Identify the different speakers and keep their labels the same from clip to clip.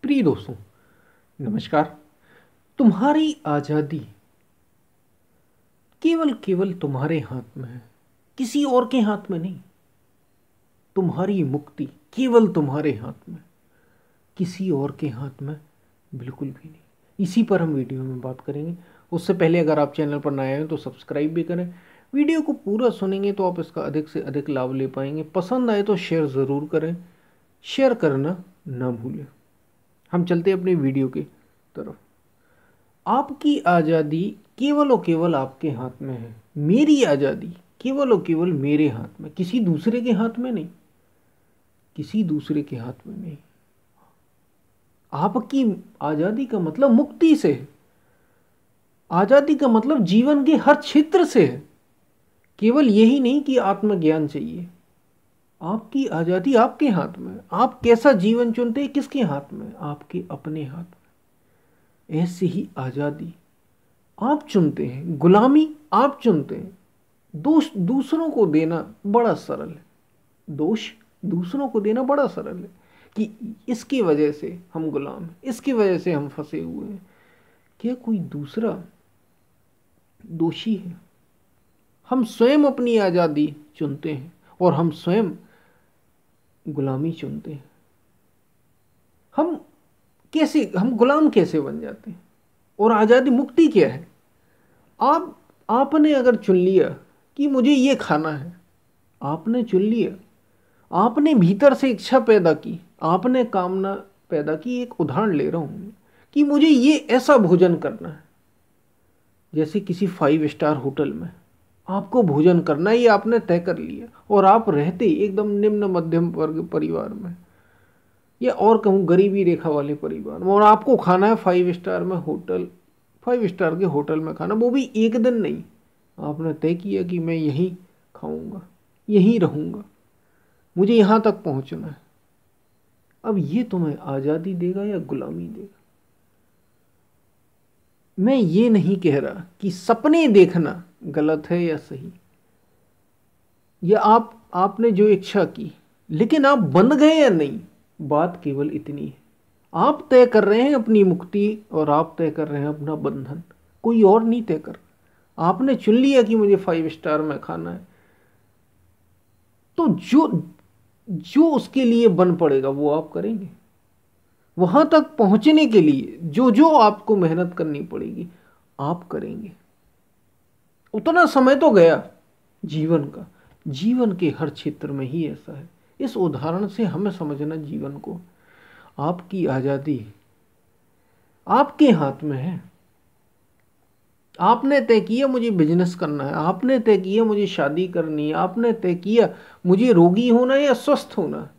Speaker 1: प्रिय दोस्तों, नमस्कार। तुम्हारी आज़ादी केवल केवल तुम्हारे हाथ में है, किसी और के हाथ में नहीं। तुम्हारी मुक्ति केवल तुम्हारे हाथ में, किसी और के हाथ में बिल्कुल भी नहीं। इसी पर हम वीडियो में बात करेंगे। उससे पहले अगर आप चैनल पर नए हैं तो सब्सक्राइब भी करें। वीडियो को पूरा सुनेंगे तो आप इसका अधिक से अधिक लाभ ले पाएंगे। पसंद आए तो शेयर ज़रूर करें, शेयर करना ना भूलें। हम चलते हैं अपनी वीडियो की तरफ। आपकी आज़ादी केवल और केवल आपके हाथ में है। मेरी आज़ादी केवल और केवल मेरे हाथ में, किसी दूसरे के हाथ में नहीं। किसी दूसरे के हाथ में नहीं। आपकी आज़ादी का मतलब मुक्ति से है। आज़ादी का मतलब जीवन के हर क्षेत्र से है। केवल यही नहीं कि आत्मज्ञान चाहिए। आपकी आज़ादी आपके हाथ में। आप कैसा जीवन चुनते हैं किसके हाथ में? आपके अपने हाथ में। ऐसे ही आज़ादी आप चुनते हैं, गुलामी आप चुनते हैं। दोष दूसरों को देना बड़ा सरल है। दोष दूसरों को देना बड़ा सरल है कि इसकी वजह से हम गुलाम हैं, इसकी वजह से हम फंसे हुए हैं। क्या कोई दूसरा दोषी है? हम स्वयं अपनी आज़ादी चुनते हैं और हम स्वयं गुलामी चुनते हैं। हम गुलाम कैसे बन जाते हैं? और आज़ादी मुक्ति क्या है? आपने अगर चुन लिया कि मुझे ये खाना है, आपने चुन लिया, आपने भीतर से इच्छा पैदा की, आपने कामना पैदा की। एक उदाहरण ले रहा हूं कि मुझे ये ऐसा भोजन करना है। जैसे किसी 5 स्टार होटल में आपको भोजन करना है, ये आपने तय कर लिया और आप रहते एकदम निम्न मध्यम वर्ग परिवार में, या और कहूँ गरीबी रेखा वाले परिवार में, और आपको खाना है 5 स्टार में होटल, 5 स्टार के होटल में खाना, वो भी एक दिन नहीं। आपने तय किया कि मैं यहीं खाऊंगा, यहीं रहूंगा, मुझे यहाँ तक पहुँचना है। अब ये तुम्हें आज़ादी देगा या गुलामी देगा? मैं ये नहीं कह रहा कि सपने देखना गलत है या सही, या आपने जो इच्छा की लेकिन आप बन गए या नहीं, बात केवल इतनी है। आप तय कर रहे हैं अपनी मुक्ति और आप तय कर रहे हैं अपना बंधन, कोई और नहीं तय कर। आपने चुन लिया कि मुझे 5 स्टार में खाना है, तो जो जो उसके लिए बन पड़ेगा वो आप करेंगे। वहां तक पहुंचने के लिए जो जो आपको मेहनत करनी पड़ेगी आप करेंगे। उतना समय तो गया जीवन का। जीवन के हर क्षेत्र में ही ऐसा है। इस उदाहरण से हमें समझना जीवन को। आपकी आज़ादी आपके हाथ में है। आपने तय किया मुझे बिजनेस करना है, आपने तय किया मुझे शादी करनी है, आपने तय किया मुझे रोगी होना है या स्वस्थ होना है,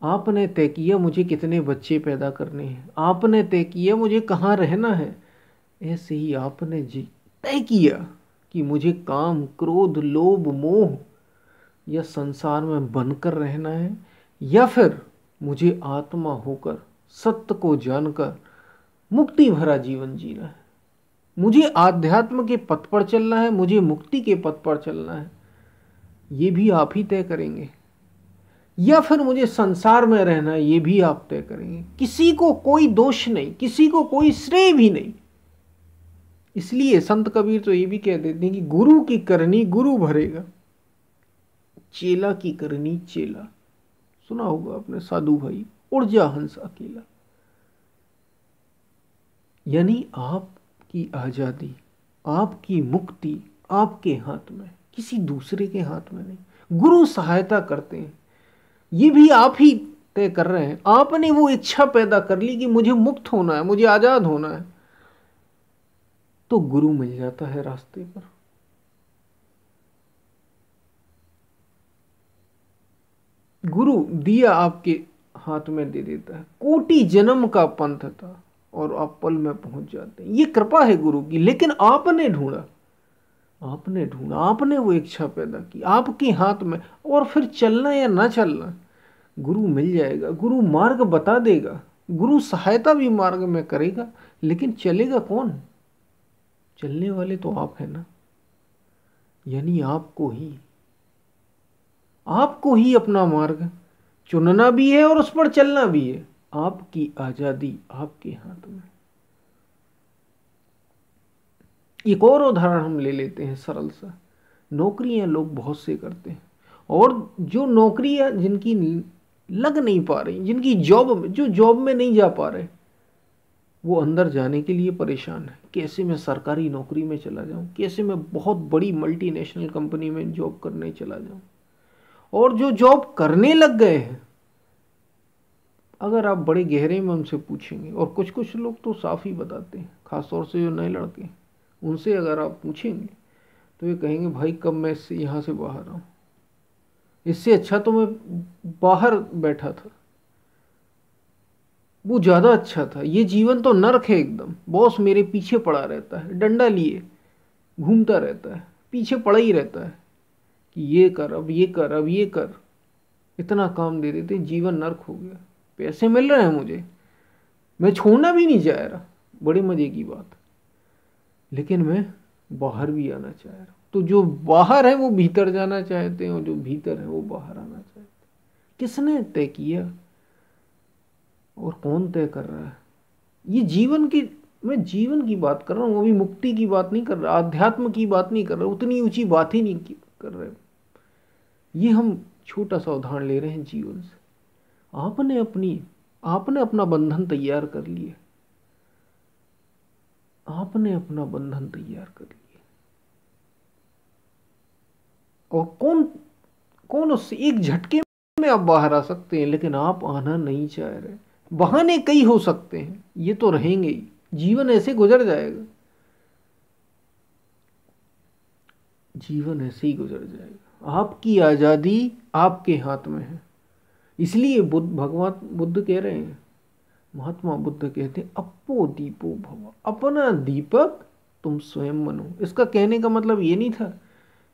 Speaker 1: आपने तय किया मुझे कितने बच्चे पैदा करने हैं, आपने तय किया मुझे कहाँ रहना है। ऐसे ही आपने जी तय किया कि मुझे काम, क्रोध, लोभ, मोह या संसार में बनकर रहना है, या फिर मुझे आत्मा होकर सत्य को जानकर मुक्ति भरा जीवन जीना है। मुझे आध्यात्म के पथ पर चलना है, मुझे मुक्ति के पथ पर चलना है। ये भी आप ही तय करेंगे। या फिर मुझे संसार में रहना है, ये भी आप तय करेंगे। किसी को कोई दोष नहीं, किसी को कोई श्रेय भी नहीं। इसलिए संत कबीर तो ये भी कह देते हैं कि गुरु की करनी गुरु भरेगा, चेला की करनी चेला। सुना होगा आपने, साधु भाई उड़ जा हंस अकेला। यानी आपकी आजादी, आपकी मुक्ति आपके हाथ में, किसी दूसरे के हाथ में नहीं। गुरु सहायता करते हैं, ये भी आप ही तय कर रहे हैं। आपने वो इच्छा पैदा कर ली कि मुझे मुक्त होना है, मुझे आजाद होना है, तो गुरु मिल जाता है रास्ते पर। गुरु दिया आपके हाथ में दे देता है। कोटि जन्म का पंथ था और आप पल में पहुंच जाते हैं। ये कृपा है गुरु की। लेकिन आपने ढूंढा, आपने ढूंढा, आपने वो इच्छा पैदा की आपके हाथ में। और फिर चलना या ना चलना, गुरु मिल जाएगा, गुरु मार्ग बता देगा, गुरु सहायता भी मार्ग में करेगा। लेकिन चलेगा कौन? चलने वाले तो आप है ना। यानी आपको ही अपना मार्ग चुनना भी है और उस पर चलना भी है। आपकी आजादी आपके हाथ में। एक और उदाहरण हम ले लेते हैं सरल सा। नौकरियां लोग बहुत से करते हैं, और जो नौकरियां जिनकी लग नहीं पा रही, जिनकी जो जॉब में नहीं जा पा रहे, वो अंदर जाने के लिए परेशान है। कैसे मैं सरकारी नौकरी में चला जाऊं, कैसे मैं बहुत बड़ी मल्टीनेशनल कंपनी में जॉब करने चला जाऊं। और जो जॉब करने लग गए हैं, अगर आप बड़े गहरे में उनसे पूछेंगे, और कुछ कुछ लोग तो साफ ही बताते हैं, खासतौर से जो नए लड़के, उनसे अगर आप पूछेंगे तो ये कहेंगे भाई कब मैं इससे यहाँ से बाहर आऊँ, इससे अच्छा तो मैं बाहर बैठा था, वो ज़्यादा अच्छा था। ये जीवन तो नरक है एकदम, बॉस मेरे पीछे पड़ा रहता है, डंडा लिए घूमता रहता है, पीछे पड़ा ही रहता है कि ये कर, अब ये कर, अब ये कर, इतना काम दे देते, जीवन नरक हो गया। पैसे मिल रहे हैं मुझे, मैं छोड़ना भी नहीं चाह रहा, बड़े मजे की बात, लेकिन मैं बाहर भी आना चाह रहा हूँ। तो जो बाहर है वो भीतर जाना चाहते हैं, और जो भीतर है वो बाहर आना चाहते हैं। किसने तय किया और कौन तय कर रहा है? ये जीवन की, मैं जीवन की बात कर रहा हूँ, अभी मुक्ति की बात नहीं कर रहा, आध्यात्म की बात नहीं कर रहा, उतनी ऊंची बात ही नहीं कर रहे। ये हम छोटा सा उदाहरण ले रहे हैं जीवन से। आपने अपना बंधन तैयार कर लिया, आपने अपना बंधन तैयार कर लिया, और कौन कौन उससे एक झटके में आप बाहर आ सकते हैं, लेकिन आप आना नहीं चाह रहे। बहाने कई हो सकते हैं, ये तो रहेंगे ही, जीवन ऐसे गुजर जाएगा, जीवन ऐसे ही गुजर जाएगा। आपकी आजादी आपके हाथ में है। इसलिए भगवान बुद्ध कह रहे हैं, महात्मा बुद्ध कहते हैं, अपो दीपो भव, अपना दीपक तुम स्वयं बनो। इसका कहने का मतलब ये नहीं था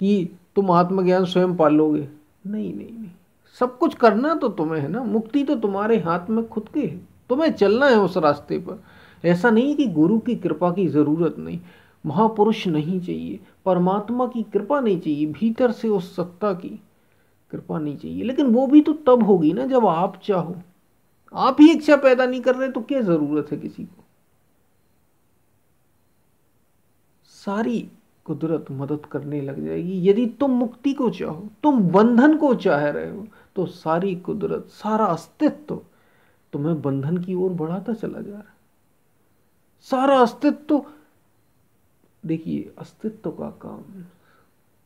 Speaker 1: कि तुम आत्मज्ञान स्वयं पालोगे, नहीं नहीं नहीं, सब कुछ करना तो तुम्हें है ना, मुक्ति तो तुम्हारे हाथ में खुद के है, तुम्हें चलना है उस रास्ते पर। ऐसा नहीं कि गुरु की कृपा की जरूरत नहीं, महापुरुष नहीं चाहिए, परमात्मा की कृपा नहीं चाहिए, भीतर से उस सत्ता की कृपा नहीं चाहिए, लेकिन वो भी तो तब होगी ना जब आप चाहो। आप ही इच्छा पैदा नहीं कर रहे तो क्या जरूरत है किसी को? सारी कुदरत मदद करने लग जाएगी। यदि तुम मुक्ति को चाहो, तुम बंधन को चाह रहे हो, तो सारी कुदरत, सारा अस्तित्व तुम्हें बंधन की ओर बढ़ाता चला जा रहा है। सारा अस्तित्व, देखिए अस्तित्व का काम,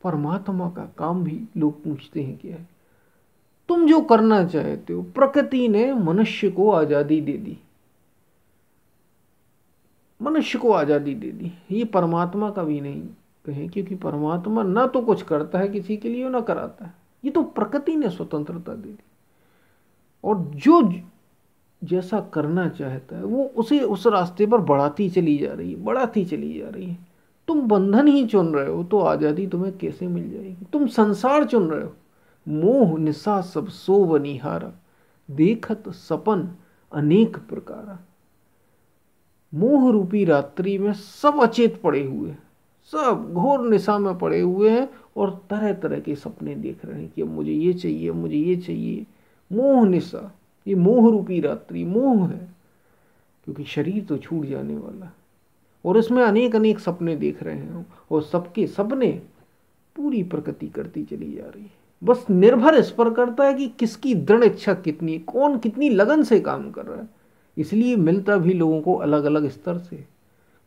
Speaker 1: परमात्मा का काम भी लोग पूछते हैं क्या है। तुम जो करना चाहते हो, प्रकृति ने मनुष्य को आजादी दे दी, मनुष्य को आजादी दे दी। ये परमात्मा का भी नहीं कहें, क्योंकि परमात्मा ना तो कुछ करता है किसी के लिए, ना कराता है, ये तो प्रकृति ने स्वतंत्रता दे दी। और जो जैसा करना चाहता है वो उसे उस रास्ते पर बढ़ाती चली जा रही है, बढ़ाती चली जा रही है। तुम बंधन ही चुन रहे हो तो आजादी तुम्हें कैसे मिल जाएगी? तुम संसार चुन रहे हो, मोह निशा सब सो बनिहारा, देखत सपन अनेक प्रकारा। मोह रूपी रात्रि में सब अचेत पड़े हुए हैं, सब घोर निशा में पड़े हुए हैं, और तरह तरह के सपने देख रहे हैं कि अब मुझे ये चाहिए, मुझे ये चाहिए। मोह निशा, ये मोह रूपी रात्रि मोह है, क्योंकि शरीर तो छूट जाने वाला है, और इसमें अनेक अनेक सपने देख रहे हैं, और सबके सपने पूरी प्रकृति करती चली जा रही है। बस निर्भर इस पर करता है कि किसकी दृढ़ इच्छा कितनी, कौन कितनी लगन से काम कर रहा है। इसलिए मिलता भी लोगों को अलग अलग स्तर से,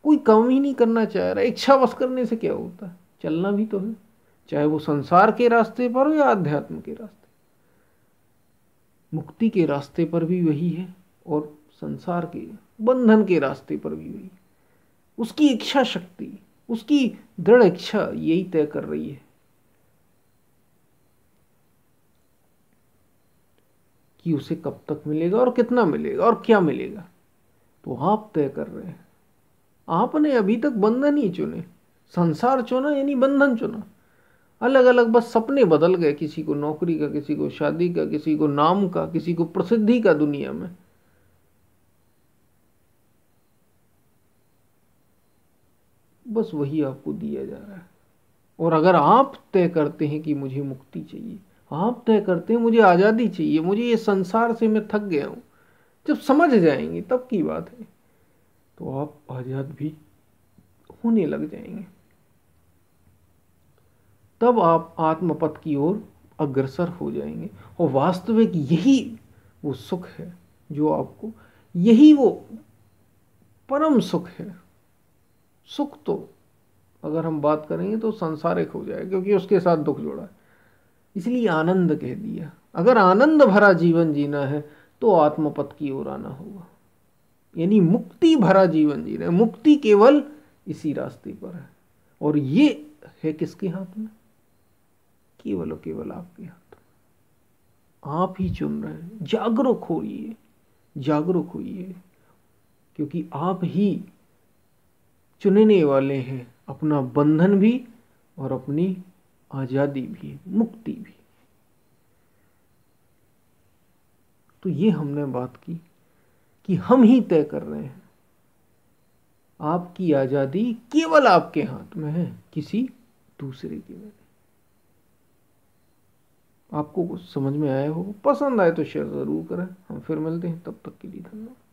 Speaker 1: कोई कम ही नहीं करना चाह रहा। इच्छा बस करने से क्या होता है, चलना भी तो है, चाहे वो संसार के रास्ते पर हो या अध्यात्म के रास्ते। मुक्ति के रास्ते पर भी वही है, और संसार के बंधन के रास्ते पर भी वही। उसकी इच्छा शक्ति, उसकी दृढ़ इच्छा यही तय कर रही है कि उसे कब तक मिलेगा और कितना मिलेगा और क्या मिलेगा। तो आप तय कर रहे हैं। आपने अभी तक बंधन ही चुने, संसार चुना यानी बंधन चुना। अलग अलग बस सपने बदल गए, किसी को नौकरी का, किसी को शादी का, किसी को नाम का, किसी को प्रसिद्धि का दुनिया में। बस वही आपको दिया जा रहा है। और अगर आप तय करते हैं कि मुझे मुक्ति चाहिए, आप तय करते हैं मुझे आज़ादी चाहिए, मुझे ये संसार से मैं थक गया हूँ, जब समझ जाएंगे तब की बात है, तो आप आजाद भी होने लग जाएंगे। तब आप आत्मपथ की ओर अग्रसर हो जाएंगे। और वास्तविक यही वो सुख है जो आपको, यही वो परम सुख है। सुख तो अगर हम बात करेंगे तो सांसारिक हो जाए, क्योंकि उसके साथ दुख जुड़ा है, इसलिए आनंद कह दिया। अगर आनंद भरा जीवन जीना है तो आत्मपथ की ओर आना होगा, यानी मुक्ति भरा जीवन जीना है। मुक्ति केवल इसी रास्ते पर है, और ये है किसके हाथ में? केवल और केवल आपके हाथ में। आप ही चुन रहे हैं। जागरूक होइए, जागरूक होइए, क्योंकि आप ही चुनने वाले हैं अपना बंधन भी और अपनी आजादी भी, मुक्ति भी। तो ये हमने बात की कि हम ही तय कर रहे हैं। आपकी आजादी केवल आपके हाथ में है, किसी दूसरे की में नहीं। आपको कुछ समझ में आया हो, पसंद आए तो शेयर जरूर करें। हम फिर मिलते हैं, तब तक के लिए धन्यवाद।